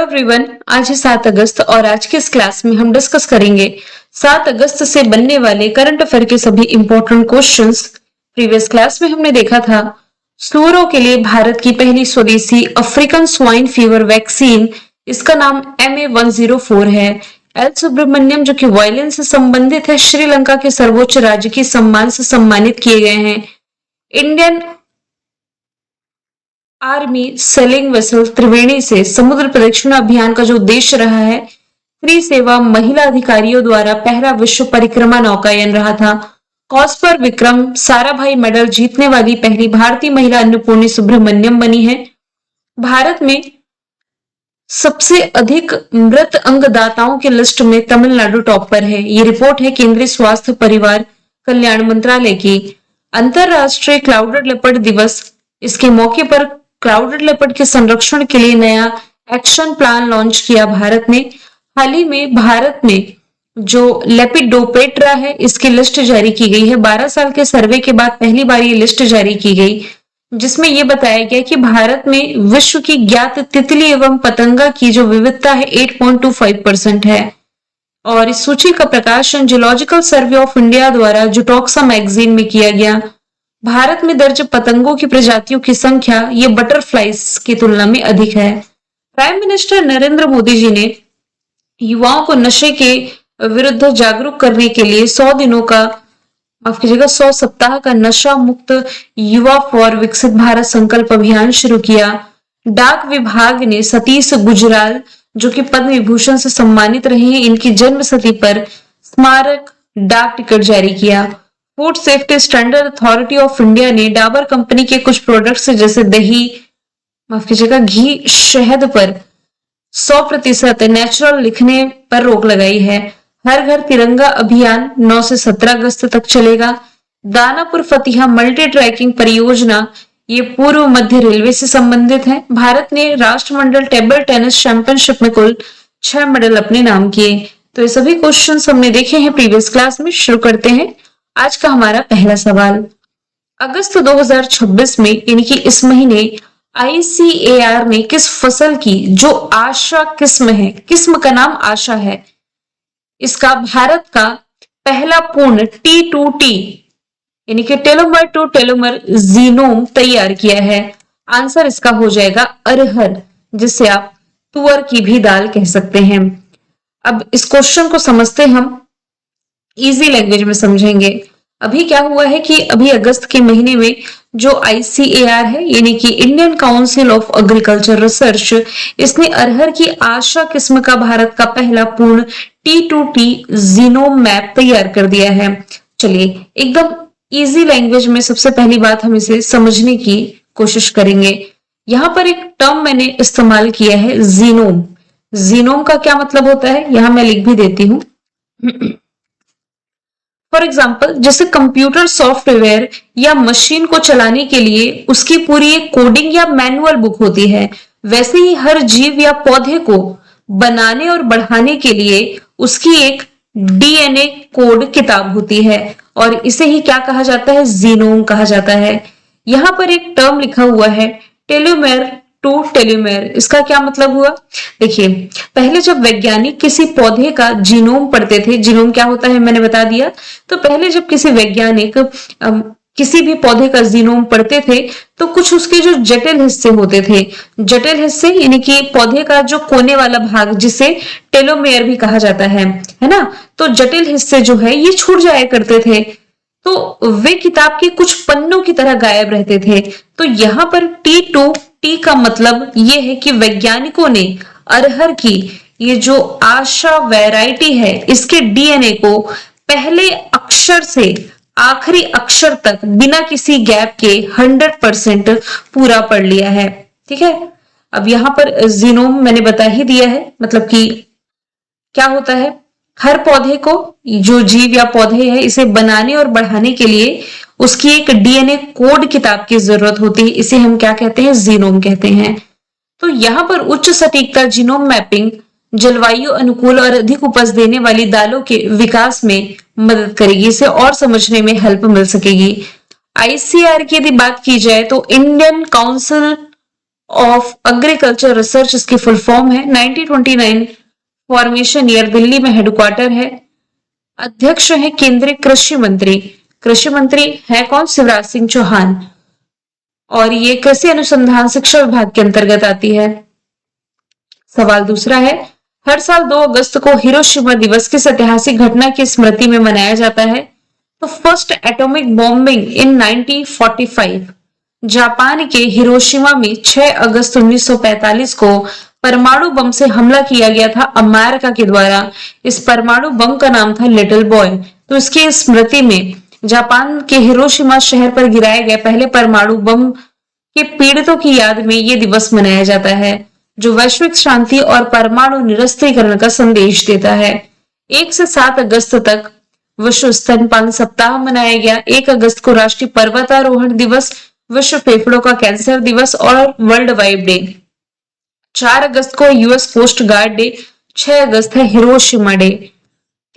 Everyone, आज है 7 अगस्त और आज के इस क्लास में हम डिस्कस करेंगे 7 अगस्त से बनने वाले करंट अफेयर के सभी इंपॉर्टेंट क्वेश्चंस। प्रीवियस क्लास में हमने देखा था सुअरों के लिए भारत की पहली स्वदेशी अफ्रीकन स्वाइन फीवर वैक्सीन, इसका नाम MA104 है। एल सुब्रमण्यम जो कि वायलेंस से संबंधित है, श्रीलंका के सर्वोच्च राजकीय सम्मान से सम्मानित किए गए हैं। इंडियन आर्मी सेलिंग वेसल त्रिवेणी से समुद्र प्रदक्षिण अभियान का जो उद्देश्य रहा है, फ्री सेवा महिला अधिकारियों द्वारा पहला विश्व परिक्रमा नौकायन रहा था। कॉस्पर विक्रम साराभाई मेडल जीतने वाली पहली भारतीय महिला अन्नपूर्णी सुब्रमण्यम बनी है। भारत में सबसे अधिक मृत अंगदाताओं की लिस्ट में तमिलनाडु टॉप पर है। ये रिपोर्ट है केंद्रीय स्वास्थ्य परिवार कल्याण मंत्रालय की। अंतरराष्ट्रीय क्लाउडेड लेपर्ड दिवस, इसके मौके पर क्लाउडेड लेपर्ड के संरक्षण के लिए नया एक्शन प्लान लॉन्च किया भारत ने। हाल ही में भारत में जो लेपिडोप्टेरा है, इसकी लिस्ट जारी की गई है। 12 साल के सर्वे के बाद पहली बार ये लिस्ट जारी की गई, जिसमें यह बताया गया कि भारत में विश्व की ज्ञात तितली एवं पतंगा की जो विविधता है 8.25% है। और इस सूची का प्रकाशन जूलॉजिकल सर्वे ऑफ इंडिया द्वारा जुटॉक्सा मैगजीन में किया गया। भारत में दर्ज पतंगों की प्रजातियों की संख्या ये बटरफ्लाइज की तुलना में अधिक है। प्राइम मिनिस्टर नरेंद्र मोदी जी ने युवाओं को नशे के विरुद्ध जागरूक करने के लिए 100 दिनों का, माफ कीजिएगा, 100 सप्ताह का नशा मुक्त युवा फॉर विकसित भारत संकल्प अभियान शुरू किया। डाक विभाग ने सतीश गुजराल जो कि पद्म विभूषण से सम्मानित रहे हैं, इनकी जन्मशती पर स्मारक डाक टिकट जारी किया। Food safety standard authority of India ने डाबर कंपनी के कुछ प्रोडक्ट्स जैसे दही, माफ कीजिएगा, घी, शहद पर 100% नेचुरल लिखने पर रोक लगाई है। हर घर तिरंगा अभियान 9 से 17 अगस्त तक चलेगा। दानापुर फतिहा मल्टी ट्रैकिंग परियोजना ये पूर्व मध्य रेलवे से संबंधित है। भारत ने राष्ट्रमंडल टेबल टेनिस चैंपियनशिप में कुल 6 मेडल अपने नाम किए। तो ये सभी क्वेश्चंस हमने देखे हैं प्रीवियस क्लास में। शुरू करते हैं आज का हमारा पहला सवाल। अगस्त 2026 में यानी कि इस महीने ICAR ने किस फसल की जो आशा किस्म है, किस्म का नाम आशा है, इसका भारत का पहला पूर्ण T2T यानी कि टेलोमर टू टेलोमर जीनोम तैयार किया है। आंसर इसका हो जाएगा अरहर, जिसे आप तुअर की भी दाल कह सकते हैं। अब इस क्वेश्चन को समझते हम इजी लैंग्वेज में समझेंगे। अभी क्या हुआ है कि अभी अगस्त के महीने में जो ICAR है यानी कि Indian council of agriculture research, इसने अरहर की आशा किस्म का भारत का पहला पूर्ण T2T जीनोम मैप तैयार कर दिया है। चलिए एकदम इजी लैंग्वेज में सबसे पहली बात हम इसे समझने की कोशिश करेंगे। यहां पर एक टर्म मैंने इस्तेमाल किया है, जीनोम। जीनोम का क्या मतलब होता है, यहां मैं लिख भी देती हूं। फॉर एग्जाम्पल, जैसे कंप्यूटर सॉफ्टवेयर या मशीन को चलाने के लिए उसकी पूरी एक कोडिंग या मैनुअल बुक होती है, वैसे ही हर जीव या पौधे को बनाने और बढ़ाने के लिए उसकी एक DNA कोड किताब होती है, और इसे ही क्या कहा जाता है, जीनोम कहा जाता है। यहां पर एक टर्म लिखा हुआ है टेलोमेर टू टेलोमेर, इसका क्या मतलब हुआ? देखिए, पहले जब वैज्ञानिक किसी पौधे का जीनोम पढ़ते थे, जीनोम क्या होता है मैंने बता दिया, तो पहले जब किसी वैज्ञानिक किसी भी पौधे का जीनोम पढ़ते थे तो कुछ उसके जो जटिल हिस्से होते थे, जटिल हिस्से यानी कि पौधे का जो कोने वाला भाग जिसे टेलोमेयर भी कहा जाता है ना, तो जटिल हिस्से जो है ये छूट जाया करते थे, तो वे किताब के कुछ पन्नों की तरह गायब रहते थे। तो यहाँ पर T2T का मतलब ये है कि वैज्ञानिकों ने अरहर की ये जो आशा वैरायटी है, इसके DNA को पहले अक्षर से आखिरी अक्षर तक बिना किसी गैप के 100% पूरा पढ़ लिया है। ठीक है, अब यहां पर जीनोम मैंने बता ही दिया है, मतलब कि क्या होता है, हर पौधे को, जो जीव या पौधे है, इसे बनाने और बढ़ाने के लिए उसकी एक DNA कोड किताब की जरूरत होती है, इसे हम क्या कहते हैं, जीनोम कहते हैं। तो यहाँ पर उच्च सटीकता जीनोम मैपिंग जलवायु अनुकूल और अधिक उपज देने वाली दालों के विकास में मदद करेगी, इसे और समझने में हेल्प मिल सकेगी। ICAR की यदि बात की जाए तो Indian council of agriculture research इसकी फुल फॉर्म है। 1929 फॉर्मेशन ईयर, दिल्ली में हेडक्वार्टर है। अध्यक्ष है केंद्रीय कृषि मंत्री। कृषि मंत्री है कौन? शिवराज सिंह चौहान। और ये कृषि अनुसंधान शिक्षा विभाग के अंतर्गत आती है। सवाल दूसरा है, हर साल 2 अगस्त को हिरोशिमा दिवस किस ऐतिहासिक घटना की स्मृति में मनाया जाता है? तो फर्स्ट एटॉमिक बॉम्बिंग इन 1945। जापान के हिरोशिमा में 6 अगस्त 1945 को परमाणु बम से हमला किया गया था अमेरिका के द्वारा। इस परमाणु बम का नाम था लिटिल बॉय। तो इसकी स्मृति में जापान के हिरोशिमा शहर पर गिराए गए पहले परमाणु बम के पीड़ितों की याद में यह दिवस मनाया जाता है, जो वैश्विक शांति और परमाणु निरस्त्रीकरण का संदेश देता है। 1 से 7 अगस्त तक विश्व स्तनपान सप्ताह मनाया गया। 1 अगस्त को राष्ट्रीय पर्वतारोहण दिवस, विश्व फेफड़ों का कैंसर दिवस और वर्ल्ड वाइड डे। 4 अगस्त को यूएस कोस्ट गार्ड डे। 6 अगस्त है हिरोशिमा डे।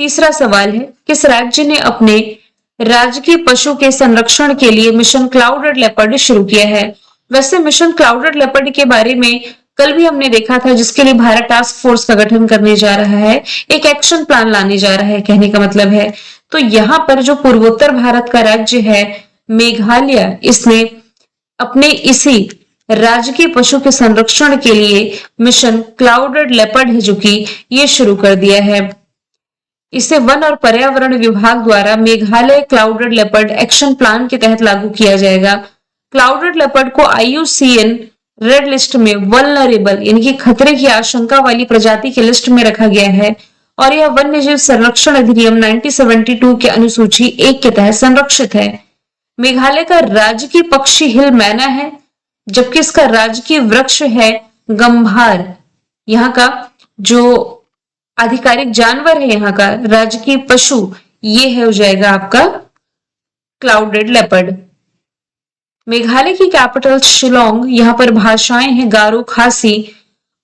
तीसरा सवाल है, किस राज्य ने अपने राजकीय पशु के संरक्षण के लिए मिशन क्लाउडेड लेपर्ड शुरू किया है? वैसे मिशन क्लाउडेड लेपर्ड के बारे में कल भी हमने देखा था, जिसके लिए भारत टास्क फोर्स का गठन करने जा रहा है, एक एक्शन प्लान लाने जा रहा है, कहने का मतलब है। तो यहाँ पर जो पूर्वोत्तर भारत का राज्य है मेघालय, इसने अपने इसी राजकीय पशु के संरक्षण के लिए मिशन क्लाउडेड लेपर्ड है जो कि ये शुरू कर दिया है। इसे वन और पर्यावरण विभाग द्वारा Meghalaya clouded leopard action plan के तहत लागू किया जाएगा। क्लाउडेड लेपर्ड को IUCN रेड लिस्ट में वल्नरेबल यानी कि खतरे की आशंका वाली प्रजाति की लिस्ट में रखा गया है और यह वन्य जीव संरक्षण अधिनियम 1972 के अनुसूची 1 के तहत संरक्षित है। मेघालय का राजकीय पक्षी हिल मैना है, जबकि इसका राजकीय वृक्ष है गंभार। यहाँ का जो आधिकारिक जानवर है, यहाँ का राजकीय पशु, ये है हो जाएगा आपका क्लाउडेड लेपर्ड। मेघालय की कैपिटल शिलोंग, यहाँ पर भाषाएं हैं गारो, खासी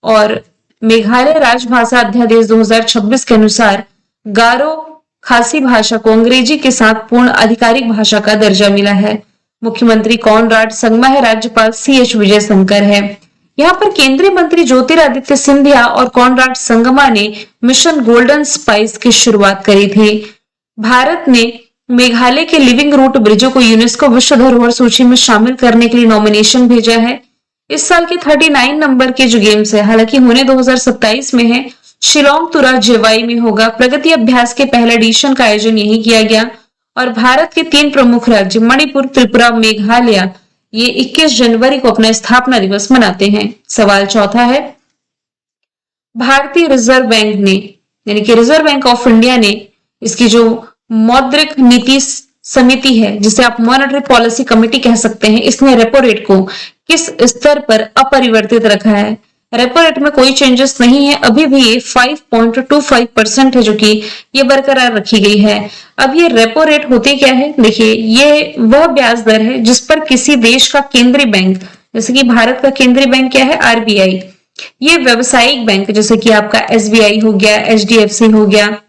और मेघालय राजभाषा अध्यादेश 2026 के अनुसार गारो खासी भाषा को अंग्रेजी के साथ पूर्ण आधिकारिक भाषा का दर्जा मिला है। मुख्यमंत्री कॉनराड संगमा है, राज्यपाल CH विजय शंकर है। यहाँ पर केंद्रीय मंत्री ज्योतिरादित्य सिंधिया और कॉनराड संगमा ने मिशन गोल्डन स्पाइस की शुरुआत करी थी। भारत ने मेघालय के लिविंग रूट ब्रिजों को यूनेस्को विश्व धरोहर सूची में शामिल करने के लिए नॉमिनेशन भेजा है। इस साल के 39 नंबर के जो गेम्स है, हालांकि होने 2027 में है, शिलोंग तुरा जेवाई में होगा। प्रगति अभ्यास के पहले एडिशन का आयोजन यही किया गया और भारत के 3 प्रमुख राज्य मणिपुर, त्रिपुरा, मेघालय ये 21 जनवरी को अपना स्थापना दिवस मनाते हैं। सवाल चौथा है, भारतीय रिजर्व बैंक ने यानी कि रिजर्व बैंक ऑफ इंडिया ने इसकी जो मौद्रिक नीति समिति है, जिसे आप मॉनेटरी पॉलिसी कमेटी कह सकते हैं, इसने रेपो रेट को किस स्तर पर अपरिवर्तित रखा है? रेपो रेट में कोई चेंजेस नहीं है, अभी भी ये 5.25% है जो कि ये बरकरार रखी गई है। अब ये रेपो रेट होती क्या है? देखिए, ये वह ब्याज दर है जिस पर किसी देश का केंद्रीय बैंक, जैसे कि भारत का केंद्रीय बैंक क्या है? RBI। ये व्यवसायिक बैंक जैसे कि आपका SBI हो गया, HDFC हो गया,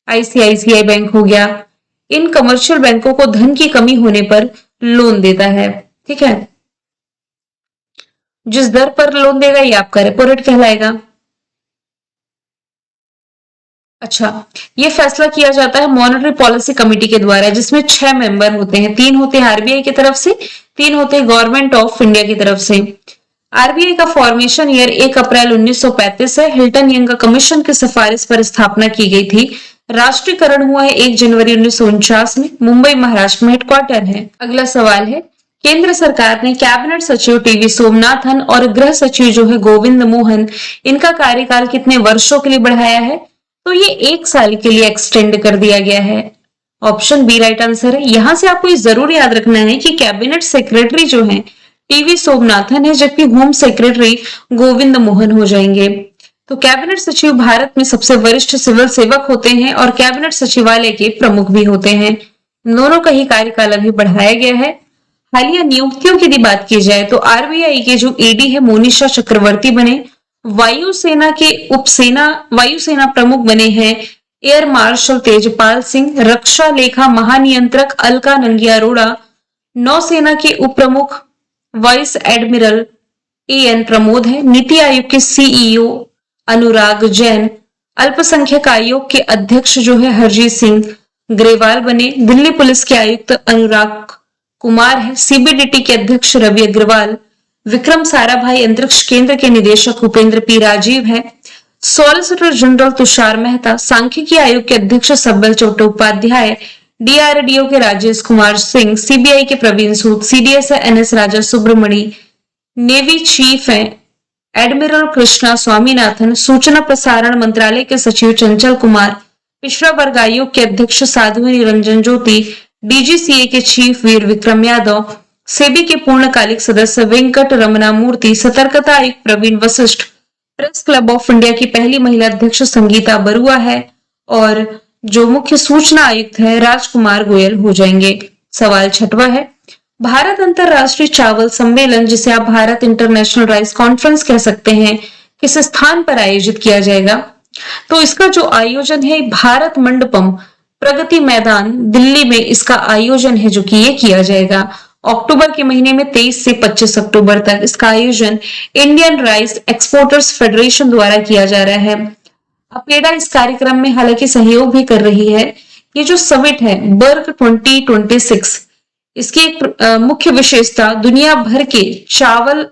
ICICI बैंक हो गया, इन कमर्शियल बैंकों को धन की कमी होने पर लोन देता है। ठीक है, जिस दर पर लोन देगा ये आपका रेपो रेट कहलाएगा। अच्छा, ये फैसला किया जाता है मॉनेटरी पॉलिसी कमेटी के द्वारा, जिसमें 6 मेंबर होते हैं। 3 होते हैं RBI की तरफ से, 3 होते हैं गवर्नमेंट ऑफ इंडिया की तरफ से। RBI का फॉर्मेशन ईयर 1 अप्रैल 1935 है। हिल्टन यंग कमीशन की सिफारिश पर स्थापना की गई थी। राष्ट्रीयकरण हुआ है 1 जनवरी 1949 में। मुंबई महाराष्ट्र में हेडक्वार्टर है। अगला सवाल है, केंद्र सरकार ने कैबिनेट सचिव TV सोमनाथन और गृह सचिव जो है गोविंद मोहन, इनका कार्यकाल कितने वर्षों के लिए बढ़ाया है? तो ये 1 साल के लिए एक्सटेंड कर दिया गया है। ऑप्शन बी राइट आंसर है। यहां से आपको जरूर याद रखना है कि कैबिनेट सेक्रेटरी जो है TV सोमनाथन है, जबकि होम सेक्रेटरी गोविंद मोहन हो जाएंगे। तो कैबिनेट सचिव भारत में सबसे वरिष्ठ सिविल सेवक होते हैं और कैबिनेट सचिवालय के प्रमुख भी होते हैं। दोनों का ही कार्यकाल अभी बढ़ाया गया है। हालिया नियुक्तियों की यदि बात की जाए तो RBI के जो ED है मोनिशा चक्रवर्ती बने। वायुसेना प्रमुख बने हैं एयर मार्शल तेजपाल सिंह। रक्षा लेखा महानियंत्रक अलका नंगिया अरोड़ा। नौसेना के उप प्रमुख वाइस एडमिरल एन प्रमोद है। नीति आयोग के सीईओ अनुराग जैन, अल्पसंख्यक आयोग के अध्यक्ष जो है हरजीत सिंह ग्रेवाल बने। दिल्ली पुलिस के आयुक्त अनुराग कुमार है। सीबीडीटी के अध्यक्ष रवि अग्रवाल। विक्रम साराभाई अंतरिक्ष केंद्र के निदेशक उपेंद्र पी राजीव है। सॉलिसिटर जनरल तुषार मेहता, सांख्यिकी आयोग के अध्यक्ष सबल चट्टोपाध्याय, डीआरडीओ के राजेश कुमार सिंह, सीबीआई के प्रवीण सूद, सीडीएस है एनएस राजा सुब्रमणी, नेवी चीफ है एडमिरल कृष्णा स्वामीनाथन, सूचना प्रसारण मंत्रालय के सचिव चंचल कुमार, पिछड़ा वर्ग आयोग के अध्यक्ष साध्वी निरंजन ज्योति, डीजीसीए के चीफ वीर विक्रम यादव, सेबी के पूर्णकालिक सदस्य वेंकट रमना मूर्ति, सतर्कता आयुक्त Praveen Vashisht, press club of India की पहली महिला अध्यक्ष संगीता बरुआ है और जो मुख्य सूचना आयुक्त है राजकुमार गोयल हो जाएंगे। सवाल छठवां है, भारत अंतरराष्ट्रीय चावल सम्मेलन, जिसे आप भारत इंटरनेशनल राइस कॉन्फ्रेंस कह सकते हैं, किस स्थान पर आयोजित किया जाएगा? तो इसका जो आयोजन है भारत मंडपम प्रगति मैदान दिल्ली में इसका आयोजन है जो कि ये किया जाएगा अक्टूबर के महीने में 23 से 25 अक्टूबर तक। इसका आयोजन इंडियन राइस एक्सपोर्टर्स फेडरेशन द्वारा किया जा रहा है। अपेडा इस कार्यक्रम में हालांकि सहयोग भी कर रही है। ये जो समिट है बर्ग 2026, इसकी एक मुख्य विशेषता दुनिया भर के चावल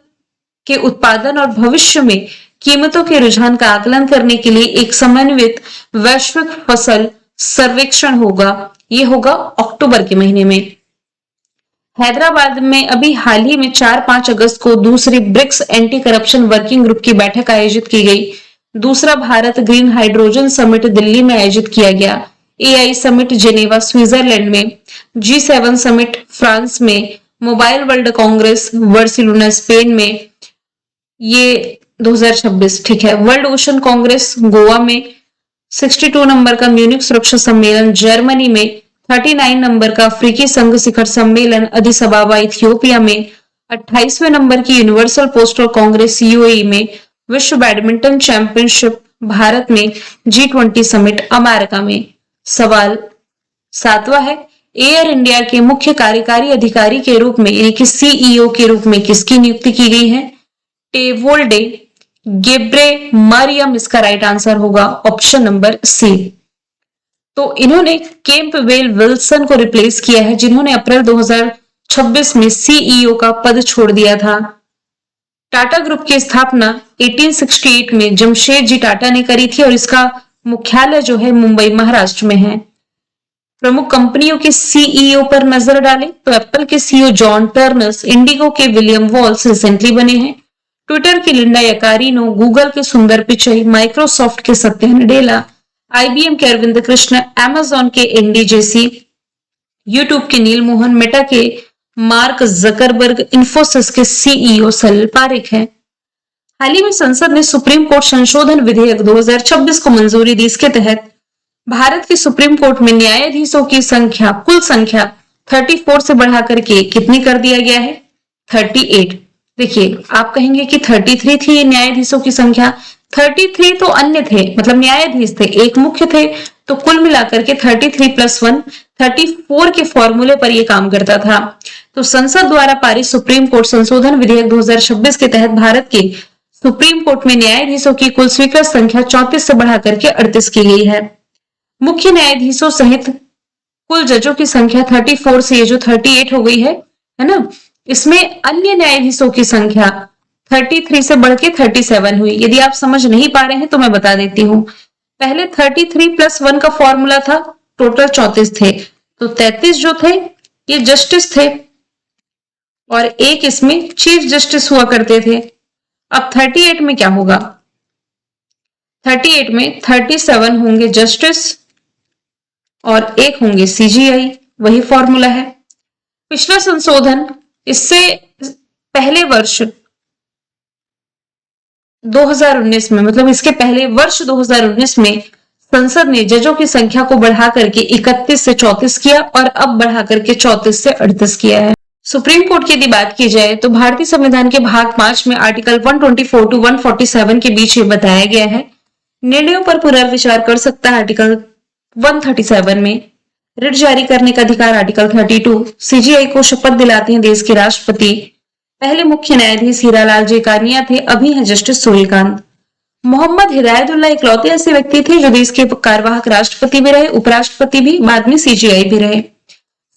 के उत्पादन और भविष्य में कीमतों के रुझान का आकलन करने के लिए एक समन्वित वैश्विक फसल सर्वेक्षण होगा। ये होगा अक्टूबर के महीने में। हैदराबाद में अभी हाल ही में 4-5 अगस्त को दूसरी BRICS anti corruption working group की बैठक आयोजित की गई। दूसरा Bharat green hydrogen summit Delhi में आयोजित किया गया। एआई समिट जेनेवा स्विट्जरलैंड में, G7 समिट फ्रांस में, mobile world Congress Barcelona Spain में, ये 2026 ठीक है। वर्ल्ड ओशन कांग्रेस गोवा में, 62 नंबर का म्यूनिक सुरक्षा सम्मेलन जर्मनी में, 39 नंबर का अफ्रीकी संघ शिखर सम्मेलन अदिस अबाबा इथियोपिया में, 28वें नंबर की यूनिवर्सल पोस्टल कांग्रेस यूएई में, विश्व बैडमिंटन चैंपियनशिप भारत में, G20 समिट अमेरिका में। सवाल 7वां है, एयर इंडिया के मुख्य कार्यकारी अधिकारी के रूप में यानी कि सीईओ के रूप में किसकी नियुक्ति की गई है? टेवोल्डे गेब्रे मरियम इसका राइट आंसर होगा ऑप्शन नंबर सी। तो इन्होंने कैंपबेल विल्सन को रिप्लेस किया है जिन्होंने अप्रैल 2026 में सीईओ का पद छोड़ दिया था। टाटा ग्रुप की स्थापना 1868 में जमशेद जी टाटा ने करी थी और इसका मुख्यालय जो है मुंबई महाराष्ट्र में है। प्रमुख कंपनियों के सीईओ पर नजर डालें तो एप्पल के सीईओ जॉन टर्नर्स, इंडिगो के विलियम वॉल्स रिसेंटली बने हैं, ट्विटर की लिंडा यकारिनो, गूगल के सुंदर पिचई, माइक्रोसॉफ्ट के सत्या नडेला, आईबीएम के अरविंद कृष्ण, अमेजॉन के एंडी जेसी, यूट्यूब के नील मोहन, मेटा के मार्क जकरबर्ग, इन्फोसिस के सीईओ सलिल पारेख है। हाल ही में संसद ने सुप्रीम कोर्ट संशोधन विधेयक 2026 को मंजूरी दी। इसके तहत भारत के सुप्रीम कोर्ट में न्यायाधीशों की संख्या कुल संख्या 34 से बढ़ाकर के कितनी कर दिया गया है? 38। देखिए आप कहेंगे कि 33 थी न्यायाधीशों की संख्या, 33 तो अन्य थे मतलब न्यायाधीश थे, एक मुख्य थे, तो कुल मिलाकर के 33 + 1 34 के फॉर्मूले पर यह काम करता था। तो संसद द्वारा पारित सुप्रीम कोर्ट संशोधन विधेयक 2026 के तहत भारत के सुप्रीम कोर्ट में न्यायाधीशों की कुल स्वीकृत संख्या 34 से बढ़ाकर के 38 की गई है। मुख्य न्यायाधीशों सहित कुल जजों की संख्या 34 से ये जो 38 हो गई है ना, इसमें अन्य न्यायाधीशों की संख्या 33 से बढ़ के 37 हुई। यदि आप समझ नहीं पा रहे हैं तो मैं बता देती हूँ। पहले 33 + 1 का फॉर्मूला था, टोटल 34 थे, तो 33 जो थे ये जस्टिस थे और एक इसमें चीफ जस्टिस हुआ करते थे। अब 38 में क्या होगा? 38 में 37 होंगे जस्टिस और एक होंगे सीजीआई, वही फॉर्मूला है। पिछला संशोधन इससे पहले वर्ष 2019 में मतलब इसके पहले वर्ष 2019 में संसद ने जजों की संख्या को बढ़ा करके 31 से 34 किया और अब बढ़ा करके 34 से 38 किया है। सुप्रीम कोर्ट की यदि बात की जाए तो भारतीय संविधान के भाग 5 में आर्टिकल 124 to 147 के बीच ये बताया गया है। निर्णयों पर पुनर्विचार कर सकता है आर्टिकल 137 में। रिट जारी करने का अधिकार आर्टिकल 32। सीजीआई को शपथ दिलाते हैं देश के राष्ट्रपति। पहले मुख्य न्यायाधीश हीरालाल जेकानिया थे, अभी हैं जस्टिस सूर्यकांत। मोहम्मद हिदायतुल्लाह इकलौते ऐसे व्यक्ति थे जो देश के कार्यवाहक राष्ट्रपति भी रहे, उपराष्ट्रपति भी, बाद में सीजीआई भी रहे।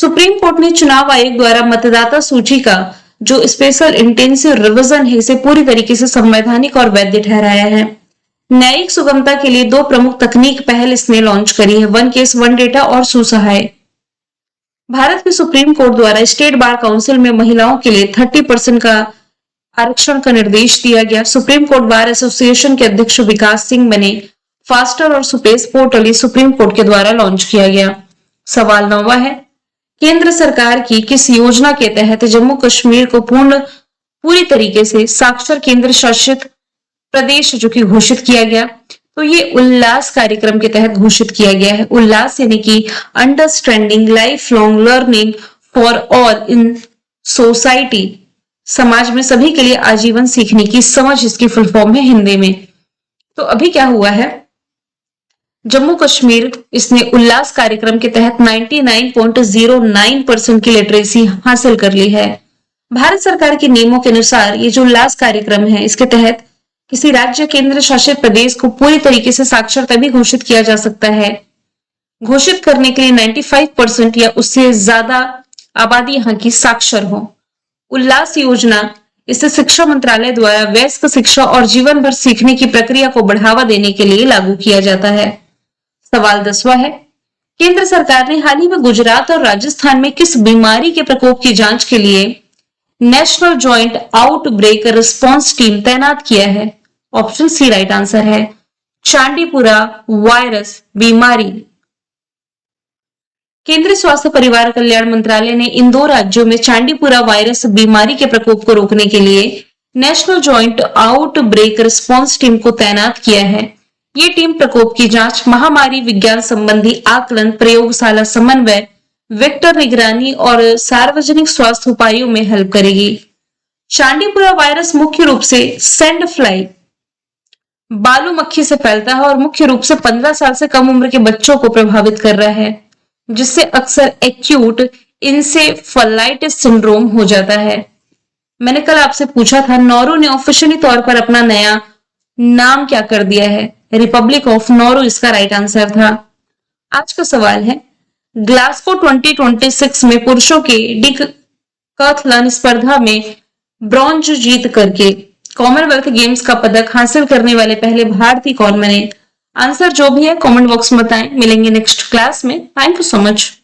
सुप्रीम कोर्ट ने चुनाव आयोग द्वारा मतदाता सूची का जो स्पेशल इंटेंसिव रिवीजन है, इसे पूरी तरीके से संवैधानिक और वैध ठहराया है। न्यायिक सुगमता के लिए दो प्रमुख तकनीक पहल इसने लॉन्च करी है, वन केस वन डेटा और सुसहाय। भारत के सुप्रीम कोर्ट द्वारा स्टेट बार काउंसिल में महिलाओं के लिए 30% का आरक्षण का निर्देश दिया गया। सुप्रीम कोर्ट बार एसोसिएशन के अध्यक्ष विकास सिंह बने। फास्टर और सुपेश पोर्टल सुप्रीम कोर्ट के द्वारा लॉन्च किया गया। सवाल 9वां है, केंद्र सरकार की किस योजना के तहत जम्मू कश्मीर को पूरी तरीके से साक्षर केंद्र शासित प्रदेश जो कि घोषित किया गया? तो ये उल्लास कार्यक्रम के तहत घोषित किया गया है। उल्लास यानी कि understanding life long learning for all in society, समाज में सभी के लिए आजीवन सीखने की समझ, इसकी फुल फॉर्म है हिंदी में। तो अभी क्या हुआ है, जम्मू कश्मीर इसने उल्लास कार्यक्रम के तहत 99.09% की लिटरेसी हासिल कर ली है। भारत सरकार के नियमों के अनुसार ये जो उल्लास कार्यक्रम है, इसके तहत किसी राज्य केंद्र शासित प्रदेश को पूरी तरीके से साक्षर तभी घोषित किया जा सकता है। घोषित करने के लिए 95% या उससे ज्यादा आबादी यहाँ की साक्षर हो। उल्लास योजना इसे शिक्षा मंत्रालय द्वारा वयस्क शिक्षा और जीवन भर सीखने की प्रक्रिया को बढ़ावा देने के लिए लागू किया जाता है। सवाल 10वां है, केंद्र सरकार ने हाल ही में गुजरात और राजस्थान में किस बीमारी के प्रकोप की जांच के लिए national joint outbreak response team तैनात किया है? ऑप्शन सी राइट आंसर है, चांदीपुरा वायरस बीमारी। केंद्रीय स्वास्थ्य परिवार कल्याण मंत्रालय ने इन दो राज्यों में चांदीपुरा वायरस बीमारी के प्रकोप को रोकने के लिए national joint outbreak response team को तैनात किया है। ये टीम प्रकोप की जांच, महामारी विज्ञान संबंधी आकलन, प्रयोगशाला समन्वय, वेक्टर निगरानी और सार्वजनिक स्वास्थ्य उपायों में हेल्प करेगी। चांदीपुरा वायरस मुख्य रूप से सैंड फ्लाई बालू मक्खी से फैलता है और मुख्य रूप से 15 साल से कम उम्र के बच्चों को प्रभावित कर रहा है, जिससे अक्सर एक्यूट इंसेफेलाइटिस सिंड्रोम हो जाता है। मैंने कल आपसे पूछा था, नौरू ने ऑफिशियली तौर पर अपना नया नाम क्या कर दिया है? रिपब्लिक ऑफ नौरू इसका राइट आंसर था। आज का सवाल है, ग्लासगो 2026 में पुरुषों के डिकैथलॉन स्पर्धा में ब्रॉन्ज जीत करके कॉमनवेल्थ गेम्स का पदक हासिल करने वाले पहले भारतीय कौन बने? आंसर जो भी है कमेंट बॉक्स में बताएं। मिलेंगे नेक्स्ट क्लास में। Thank you so much.